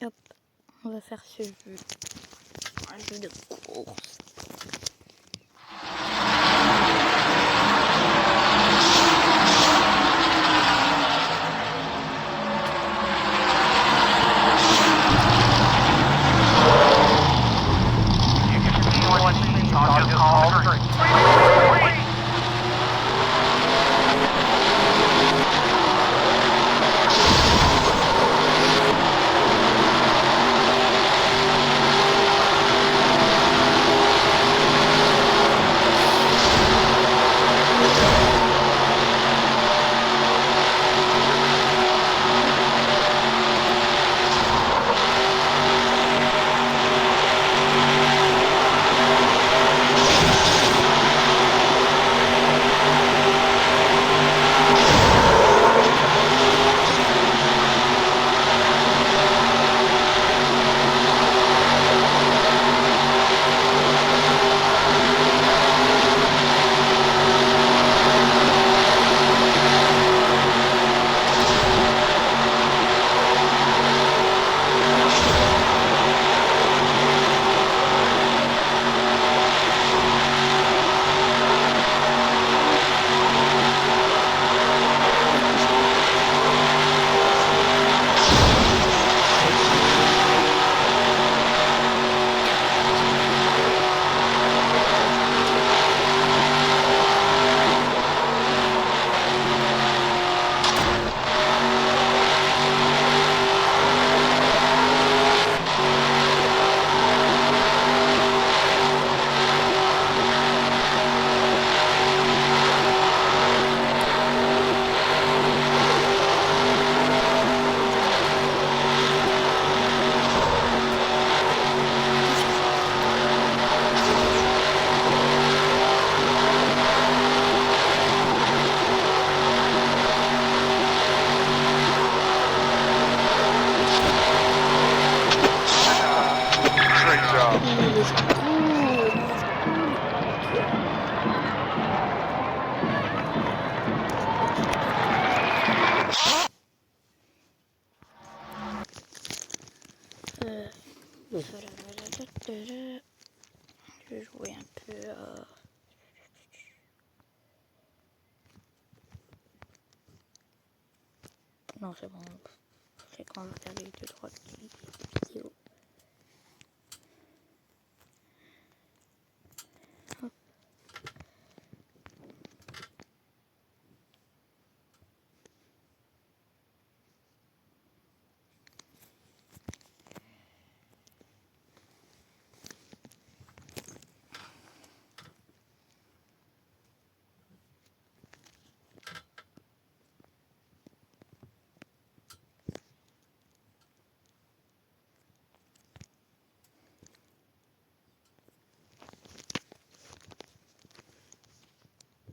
Hop, on va faire ce jeu. Un jeu de course. Je vais jouer un peu à... Non, c'est bon. C'est quand on va faire les 2-3 petites vidéos. Hop.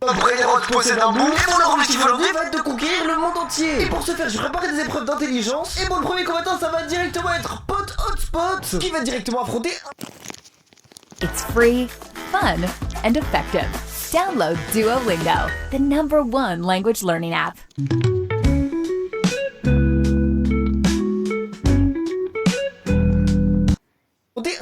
Après les rocs possèdent un bout, et mon objectif aujourd'hui va être de conquérir le monde entier. Et pour ce faire, je vais préparer des épreuves d'intelligence. Et mon premier combattant, ça va directement être Pot Hotspot, qui va directement affronter... It's free, fun, and effective. Download Duolingo, the #1 language learning app.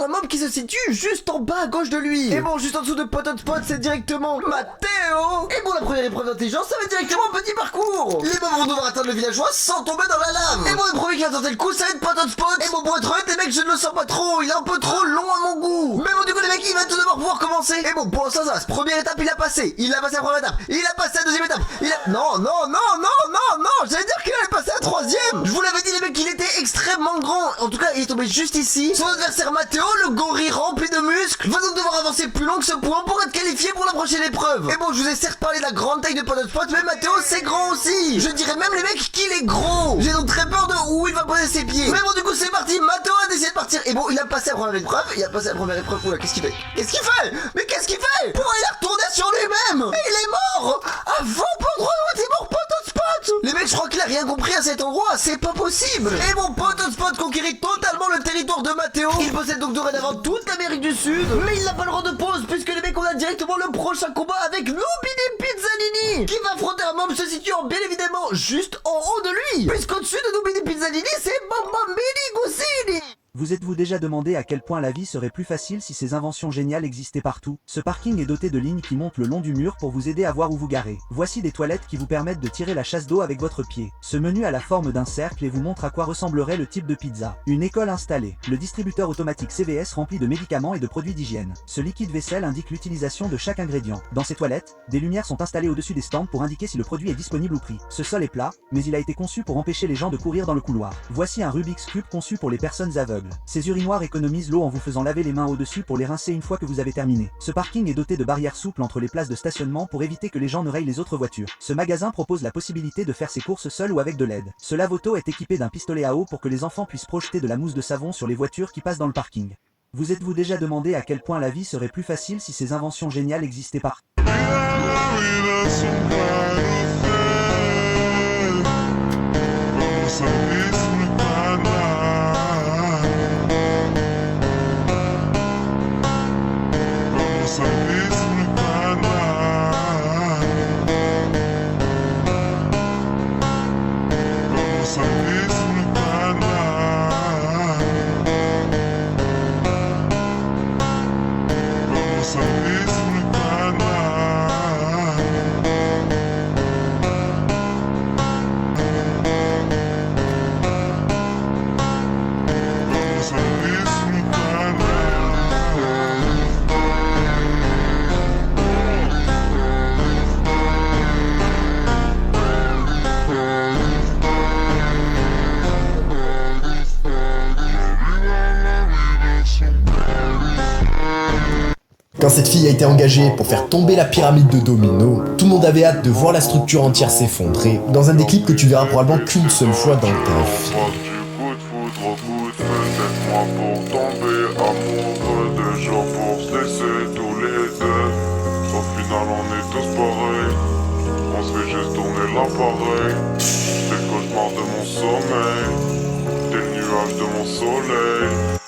un mob qui se situe juste en bas à gauche de lui. Et bon, juste en dessous de Pot Hotspot, c'est directement Matteo. Et bon, la première épreuve d'intelligence, ça va être directement un petit parcours. Les mobs vont devoir atteindre le villageois sans tomber dans la lave. Et bon, le premier qui va tenter le coup, ça va être Pot Hotspot. Et bon, pour être honnête, les mecs, je ne le sens pas trop. Il est un peu trop long à mon goût. Mais bon, du coup, les mecs, il va tout d'abord pouvoir commencer. Et bon, pour l'instant, ça va. Première étape, il a passé. Il a passé la première étape. Il a passé la deuxième étape. Non, j'allais dire qu'il allait passer la troisième. Je vous l'avais dit, les mecs, il était extrêmement grand. En tout cas, il est tombé juste ici. Son adversaire Matteo, le gorille rempli de muscles, va donc devoir avancer plus long que ce point pour être qualifié pour la prochaine épreuve. Et bon, je vous ai certes parlé de la grande taille de Pot Hotspot, mais Matteo, c'est grand aussi. Je dirais même, les mecs, qu'il est gros. J'ai donc très peur de où il va poser ses pieds. Mais bon, du coup, c'est parti. Matteo a décidé de partir. Et bon, il a passé la première épreuve. Oula, qu'est-ce qu'il fait? Mais qu'est-ce qu'il fait? Pourquoi il a retourné sur lui-même? Et il est mort. Avant, pas le droit, t'es mort, Pot Hotspot. Les Le mec, je crois qu'il a rien compris à cet endroit, c'est pas possible. Et mon pote Hotspot conquérit totalement le territoire de Matteo. Il possède donc dorénavant toute l'Amérique du Sud, mais il n'a pas le droit de pause puisque les mecs, on a directement le prochain combat avec Nobini Pizzanini qui va affronter un mob se situant bien évidemment juste en haut de lui, puisqu'au-dessus de Nobini Pizzanini, c'est Bambambini Goussini. Vous êtes-vous déjà demandé à quel point la vie serait plus facile si ces inventions géniales existaient partout? Ce parking est doté de lignes qui montent le long du mur pour vous aider à voir où vous garer. Voici des toilettes qui vous permettent de tirer la chasse d'eau avec votre pied. Ce menu a la forme d'un cercle et vous montre à quoi ressemblerait le type de pizza. Une école installée. Le distributeur automatique CVS rempli de médicaments et de produits d'hygiène. Ce liquide vaisselle indique l'utilisation de chaque ingrédient. Dans ces toilettes, des lumières sont installées au-dessus des stands pour indiquer si le produit est disponible ou pris. Ce sol est plat, mais il a été conçu pour empêcher les gens de courir dans le couloir. Voici un Rubik's Cube conçu pour les personnes aveugles. Ces urinoirs économisent l'eau en vous faisant laver les mains au-dessus pour les rincer une fois que vous avez terminé. Ce parking est doté de barrières souples entre les places de stationnement pour éviter que les gens ne rayent les autres voitures. Ce magasin propose la possibilité de faire ses courses seul ou avec de l'aide. Ce lave-auto est équipé d'un pistolet à eau pour que les enfants puissent projeter de la mousse de savon sur les voitures qui passent dans le parking. Vous êtes-vous déjà demandé à quel point la vie serait plus facile si ces inventions géniales existaient partout? Quand cette fille a été engagée pour faire tomber la pyramide de domino, tout le monde avait hâte de voir la structure entière s'effondrer dans un des clips que tu verras probablement qu'une seule fois dans ta vie. Moi pour tomber amoureux de gens pour se laisser tous les deux. Au final on est tous pareils, on se fait juste tourner l'appareil. C'est le cauchemar de mon sommeil, t'es le nuage de mon soleil.